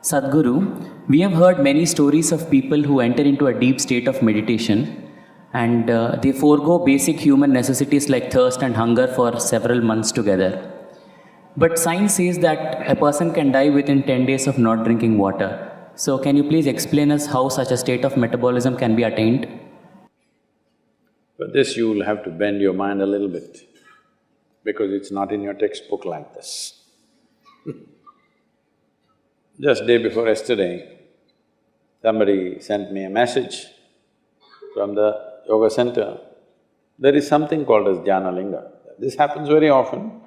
Sadhguru, we have heard many stories of people who enter into a deep state of meditation and they forego basic human necessities like thirst and hunger for several months together. But science says that a person can die within 10 days of not drinking water. So can you please explain us how such a state of metabolism can be attained? For this you will have to bend your mind a little bit, because it's not in your textbook like this. Just day before yesterday, somebody sent me a message from the yoga center. There is something called as jnana linga. This happens very often,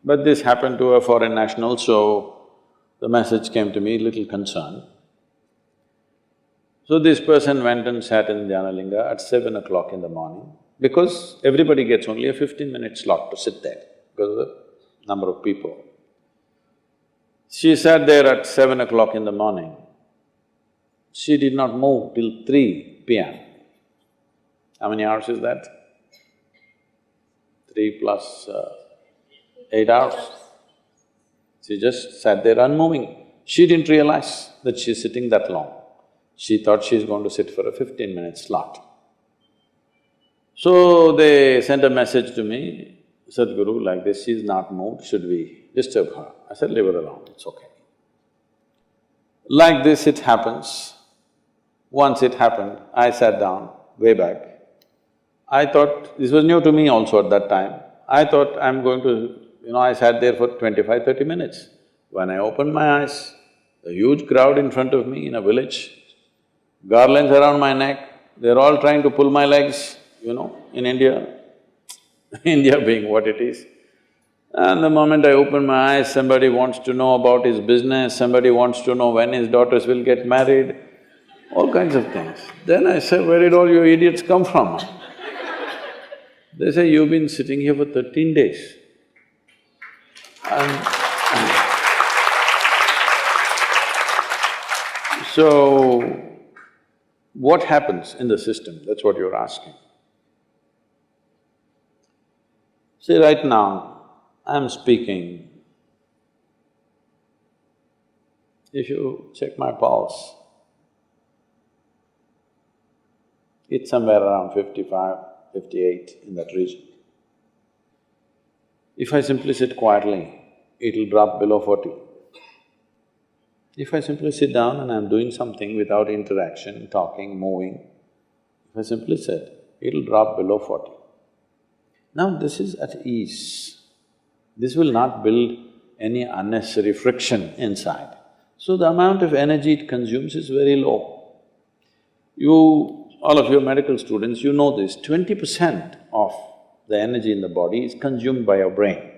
but this happened to a foreign national, so the message came to me little concerned. So this person went and sat in jnana linga at 7 o'clock in the morning, because everybody gets only a 15-minute slot to sit there because of the number of people. She sat there at 7 o'clock in the morning. She did not move till 3 p.m. How many hours is that? 3 plus 8 hours. She just sat there unmoving. She didn't realize that she's sitting that long. She thought she's going to sit for a 15-minute slot. So they sent a message to me, Sadhguru, like this, she's not moved, should we disturb her? I said, leave her alone, it's okay. Like this it happens. Once it happened, I sat down way back. I thought, this was new to me also at that time, I thought I'm going to… I sat there for 25–30 minutes. When I opened my eyes, a huge crowd in front of me in a village, garlands around my neck, they're all trying to pull my legs, in India, India being what it is. And the moment I open my eyes, somebody wants to know about his business, somebody wants to know when his daughters will get married, all kinds of things. Then I say, where did all you idiots come from? They say, you've been sitting here for 13 days. And so, what happens in the system? That's what you're asking. See, right now, I'm speaking. If you check my pulse, it's somewhere around 55, 58 in that region. If I simply sit quietly, it'll drop below 40. If I simply sit down and I'm doing something without interaction, talking, moving, if I simply sit, it'll drop below 40. Now this is at ease. This will not build any unnecessary friction inside. So the amount of energy it consumes is very low. All of you medical students, you know this, 20% of the energy in the body is consumed by your brain,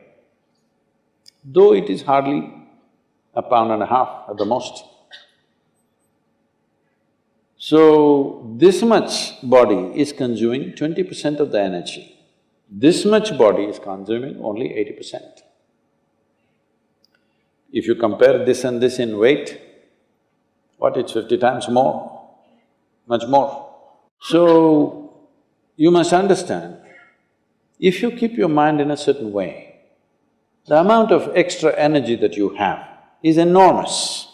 though it is hardly a pound and a half at the most. So, this much body is consuming 20% of the energy. This much body is consuming only 80%. If you compare this and this in weight, what, it's 50 times more, much more. So, you must understand, if you keep your mind in a certain way, the amount of extra energy that you have is enormous,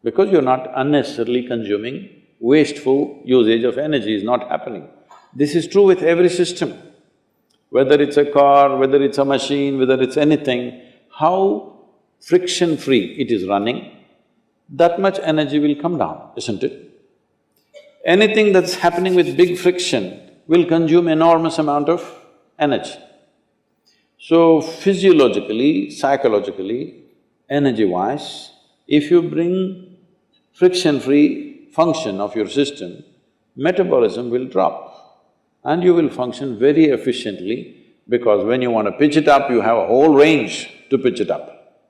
because you're not unnecessarily consuming, wasteful usage of energy is not happening. This is true with every system. Whether it's a car, whether it's a machine, whether it's anything, how friction-free it is running, that much energy will come down, isn't it? Anything that's happening with big friction will consume enormous amount of energy. So physiologically, psychologically, energy-wise, if you bring friction-free function of your system, metabolism will drop and you will function very efficiently, because when you want to pitch it up, you have a whole range to pitch it up.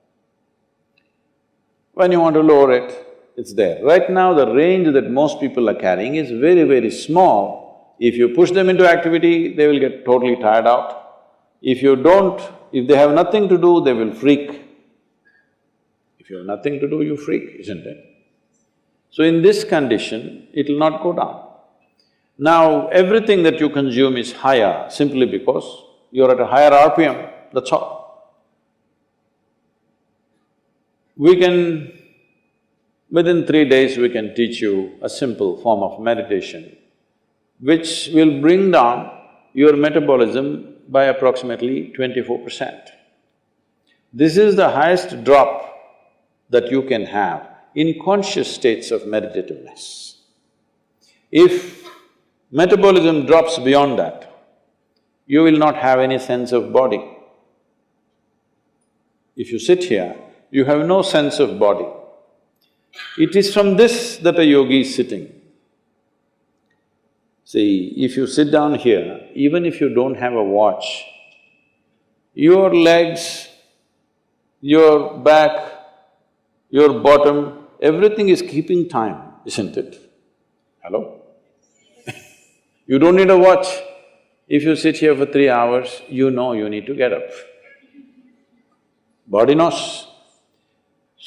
When you want to lower it, it's there. Right now, the range that most people are carrying is very, very small. If you push them into activity, they will get totally tired out. If they have nothing to do, they will freak. If you have nothing to do, you freak, isn't it? So in this condition, it'll not go down. Now, everything that you consume is higher simply because you're at a higher RPM, that's all. We can Within 3 days, we can teach you a simple form of meditation, which will bring down your metabolism by approximately 24%. This is the highest drop that you can have in conscious states of meditativeness. If metabolism drops beyond that, you will not have any sense of body. If you sit here, you have no sense of body. It is from this that a yogi is sitting. See, if you sit down here, even if you don't have a watch, your legs, your back, your bottom, everything is keeping time, isn't it? Hello? You don't need a watch. If you sit here for 3 hours, you know you need to get up. Body knows.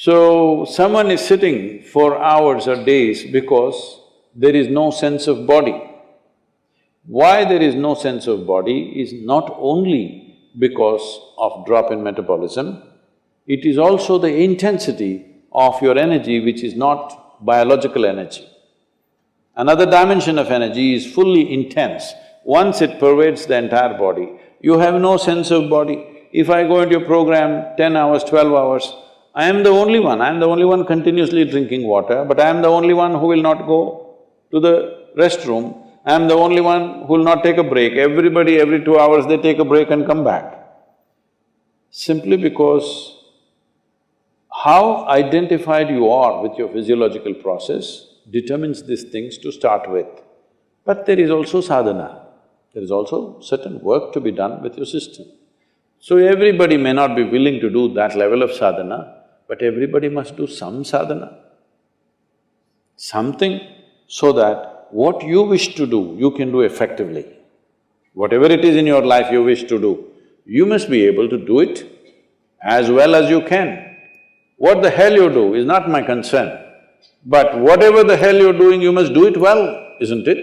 So, someone is sitting for hours or days because there is no sense of body. Why there is no sense of body is not only because of drop in metabolism, it is also the intensity of your energy which is not biological energy. Another dimension of energy is fully intense. Once it pervades the entire body, you have no sense of body. If I go into your program 10 hours, 12 hours, I am the only one continuously drinking water, but I am the only one who will not go to the restroom. I am the only one who will not take a break. Everybody, every 2 hours they take a break and come back. Simply because how identified you are with your physiological process determines these things to start with. But there is also sadhana, there is also certain work to be done with your system. So everybody may not be willing to do that level of sadhana, but everybody must do some sadhana. Something so that what you wish to do, you can do effectively. Whatever it is in your life you wish to do, you must be able to do it as well as you can. What the hell you do is not my concern, but whatever the hell you're doing, you must do it well, isn't it?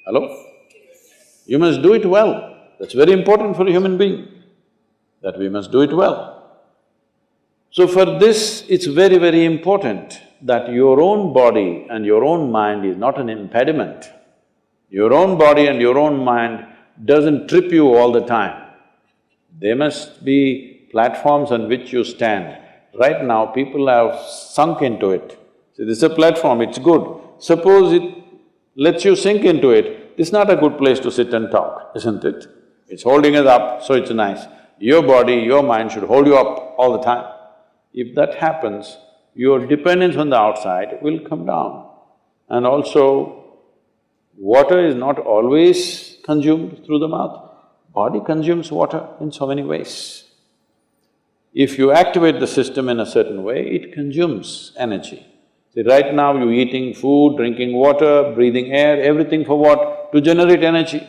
Hello? You must do it well. That's very important for a human being, that we must do it well. So for this, it's very, very important that your own body and your own mind is not an impediment. Your own body and your own mind doesn't trip you all the time. They must be platforms on which you stand. Right now, people have sunk into it. See, this is a platform, it's good. Suppose it lets you sink into it, this is not a good place to sit and talk, isn't it? It's holding us up, so it's nice. Your body, your mind should hold you up all the time. If that happens, your dependence on the outside will come down. And also, water is not always consumed through the mouth. Body consumes water in so many ways. If you activate the system in a certain way, it consumes energy. See, right now you're eating food, drinking water, breathing air, everything for what? To generate energy.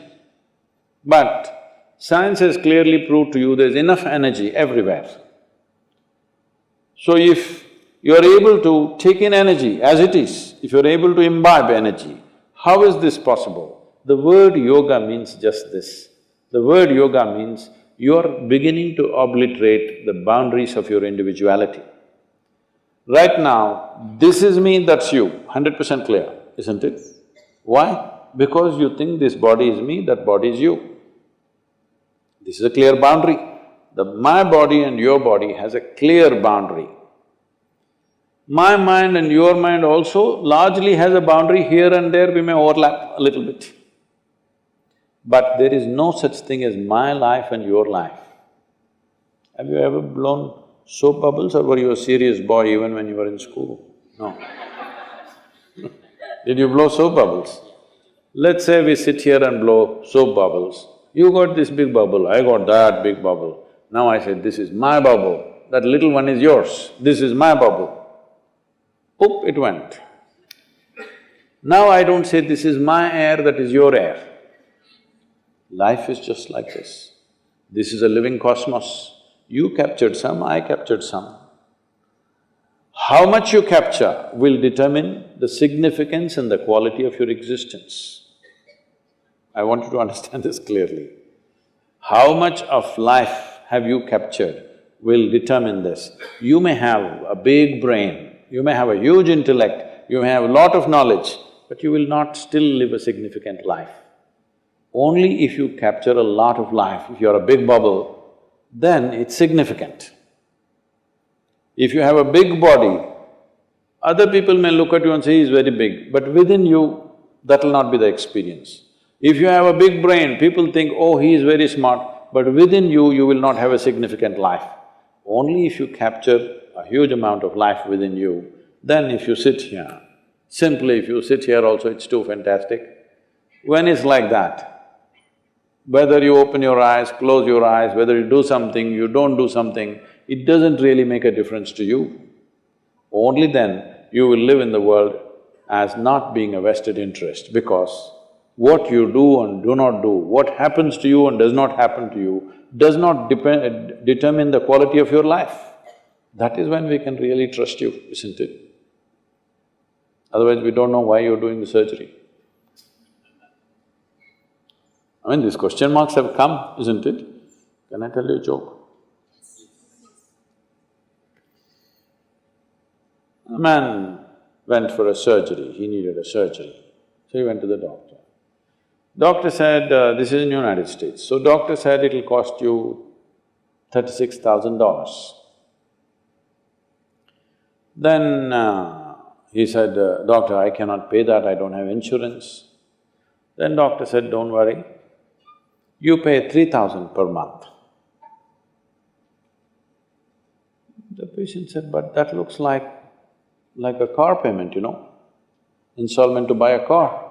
But science has clearly proved to you there's enough energy everywhere. So if you're able to take in energy as it is, if you're able to imbibe energy, how is this possible? The word yoga means just this. The word yoga means you're beginning to obliterate the boundaries of your individuality. Right now, this is me, that's you, 100% clear, isn't it? Why? Because you think this body is me, that body is you. This is a clear boundary. My body and your body has a clear boundary. My mind and your mind also largely has a boundary. Here and there we may overlap a little bit. But there is no such thing as my life and your life. Have you ever blown soap bubbles, or were you a serious boy even when you were in school? No. Did you blow soap bubbles? Let's say we sit here and blow soap bubbles. You got this big bubble, I got that big bubble. Now I said, this is my bubble, that little one is yours, this is my bubble. Oop, it went. Now I don't say this is my air, that is your air. Life is just like this. This is a living cosmos. You captured some, I captured some. How much you capture will determine the significance and the quality of your existence. I want you to understand this clearly. How much of life have you captured will determine this. You may have a big brain, You may have a huge intellect, you may have a lot of knowledge, but you will not still live a significant life. Only if you capture a lot of life, if you're a big bubble, then it's significant. If you have a big body, other people may look at you and say, he's very big, but within you, that will not be the experience. If you have a big brain, people think, oh, he is very smart, but within you, you will not have a significant life. Only if you capture a huge amount of life within you, then if you sit here, simply if you sit here also, it's too fantastic. When it's like that, whether you open your eyes, close your eyes, whether you do something, you don't do something, it doesn't really make a difference to you. Only then you will live in the world as not being a vested interest, because what you do and do not do, what happens to you and does not happen to you, does not determine the quality of your life. That is when we can really trust you, isn't it? Otherwise, we don't know why you're doing the surgery. I mean, these question marks have come, isn't it? Can I tell you a joke? A man went for a surgery, he needed a surgery, so he went to the doctor. Doctor said, this is in United States, so doctor said it'll cost you $36,000. Then he said, doctor, I cannot pay that, I don't have insurance. Then doctor said, don't worry, you pay 3,000 per month. The patient said, but that looks like a car payment, installment to buy a car.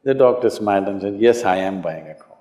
The doctor smiled and said, yes, I am buying a car.